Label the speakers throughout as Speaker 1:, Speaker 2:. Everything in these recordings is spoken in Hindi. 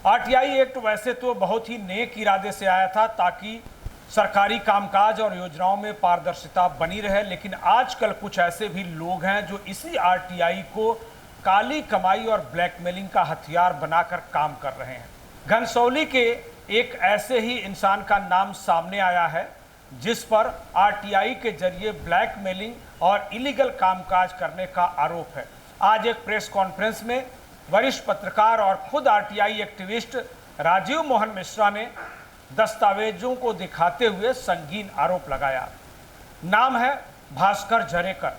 Speaker 1: आरटीआई एक्ट वैसे तो बहुत ही नेक इरादे से आया था ताकि सरकारी कामकाज और योजनाओं में पारदर्शिता बनी रहे, लेकिन आजकल कुछ ऐसे भी लोग हैं जो इसी आरटीआई को काली कमाई और ब्लैकमेलिंग का हथियार बनाकर काम कर रहे हैं। घनसौली के एक ऐसे ही इंसान का नाम सामने आया है जिस पर आरटीआई के जरिए ब्लैकमेलिंग और इलीगल कामकाज करने का आरोप है। आज एक प्रेस कॉन्फ्रेंस में वरिष्ठ पत्रकार और खुद आरटीआई एक्टिविस्ट राजीव मोहन मिश्रा ने दस्तावेजों को दिखाते हुए संगीन आरोप लगाया। नाम है भास्कर जरेकर।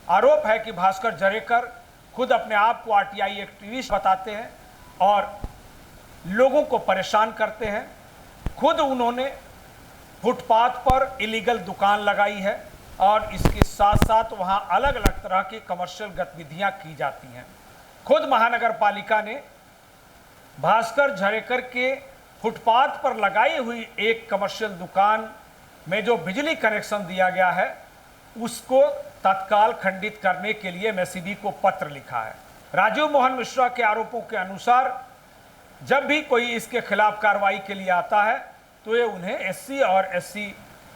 Speaker 1: आरोप है कि भास्कर जरेकर खुद अपने आप को आरटीआई एक्टिविस्ट बताते हैं और लोगों को परेशान करते हैं। खुद उन्होंने फुटपाथ पर इलीगल दुकान लगाई है और इसके साथ साथ वहां अलग अलग तरह की कमर्शियल गतिविधियां की जाती हैं। खुद महानगर पालिका ने भास्कर जरेकर के फुटपाथ पर लगाई हुई एक कमर्शियल दुकान में जो बिजली कनेक्शन दिया गया है उसको तत्काल खंडित करने के लिए एमएसईबी को पत्र लिखा है। राजीव मोहन मिश्रा के आरोपों के अनुसार जब भी कोई इसके खिलाफ कार्रवाई के लिए आता है तो ये उन्हें एससी और एससी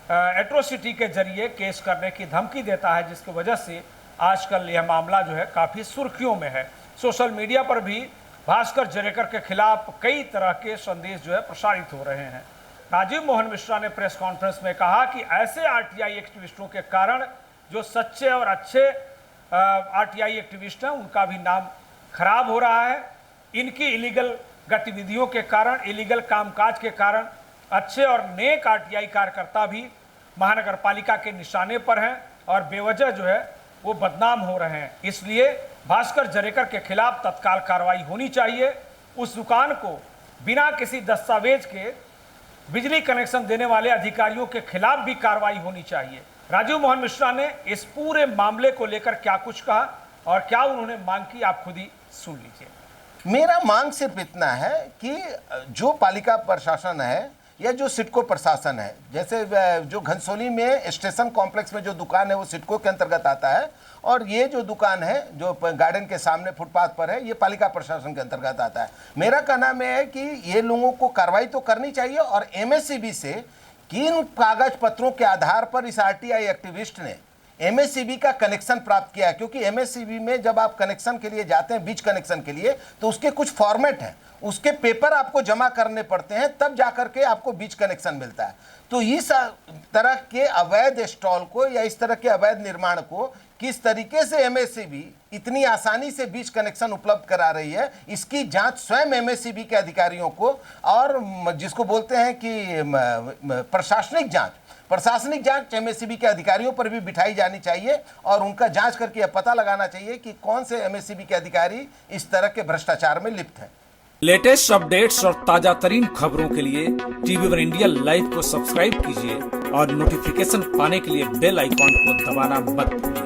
Speaker 1: एट्रोसिटी के जरिए केस करने की धमकी देता है, जिसकी वजह से आजकल यह मामला जो है काफ़ी सुर्खियों में है। सोशल मीडिया पर भी भास्कर जरेकर के खिलाफ कई तरह के संदेश जो है प्रसारित हो रहे हैं। राजीव मोहन मिश्रा ने प्रेस कॉन्फ्रेंस में कहा कि ऐसे आरटीआई एक्टिविस्टों के कारण जो सच्चे और अच्छे आरटीआई एक्टिविस्ट हैं उनका भी नाम खराब हो रहा है। इनकी इलीगल गतिविधियों के कारण, इलीगल कामकाज के कारण अच्छे और नेक आरटीआई कार्यकर्ता भी महानगर पालिका के निशाने पर हैं और बेवजह जो है वो बदनाम हो रहे हैं। इसलिए भास्कर जरेकर के खिलाफ तत्काल कार्रवाई होनी चाहिए। उस दुकान को बिना किसी दस्तावेज के बिजली कनेक्शन देने वाले अधिकारियों के खिलाफ भी कार्रवाई होनी चाहिए। राजीव मोहन मिश्रा ने इस पूरे मामले को लेकर क्या कुछ कहा और क्या उन्होंने मांग की, आप खुद ही सुन लीजिए।
Speaker 2: मेरा मांग सिर्फ इतना है कि जो पालिका प्रशासन है या जो सिडको प्रशासन है, जैसे जो घनसोली में स्टेशन कॉम्प्लेक्स में जो दुकान है वो सिडको के अंतर्गत आता है और ये जो दुकान है जो गार्डन के सामने फुटपाथ पर है ये पालिका प्रशासन के अंतर्गत आता है। मेरा कहना में है कि ये लोगों को कार्रवाई तो करनी चाहिए और एमएसईबी से किन कागज पत्रों के आधार पर इस आरटीआई एक्टिविस्ट ने एमएसईबी का कनेक्शन प्राप्त किया है, क्योंकि एमएसईबी में जब आप कनेक्शन के लिए जाते हैं, बीच कनेक्शन के लिए, तो उसके कुछ फॉर्मेट हैं, उसके पेपर आपको जमा करने पड़ते हैं, तब जाकर के आपको बीच कनेक्शन मिलता है। तो इस तरह के अवैध स्टॉल को या इस तरह के अवैध निर्माण को किस तरीके से एमएसईबी इतनी आसानी से बीच कनेक्शन उपलब्ध करा रही है, इसकी जांच स्वयं एमएसईबी के अधिकारियों को और जिसको बोलते हैं कि प्रशासनिक जांच एमएसईबी के अधिकारियों पर भी बिठाई जानी चाहिए और उनका जांच करके यह पता लगाना चाहिए कि कौन से एमएसईबी के अधिकारी इस तरह के भ्रष्टाचार में लिप्त हैं।
Speaker 3: लेटेस्ट अपडेट्स और ताजा तरीन खबरों के लिए TV1 इंडिया लाइव को सब्सक्राइब कीजिए और नोटिफिकेशन पाने के लिए बेल आइकॉन को दबाना मत भूलिए।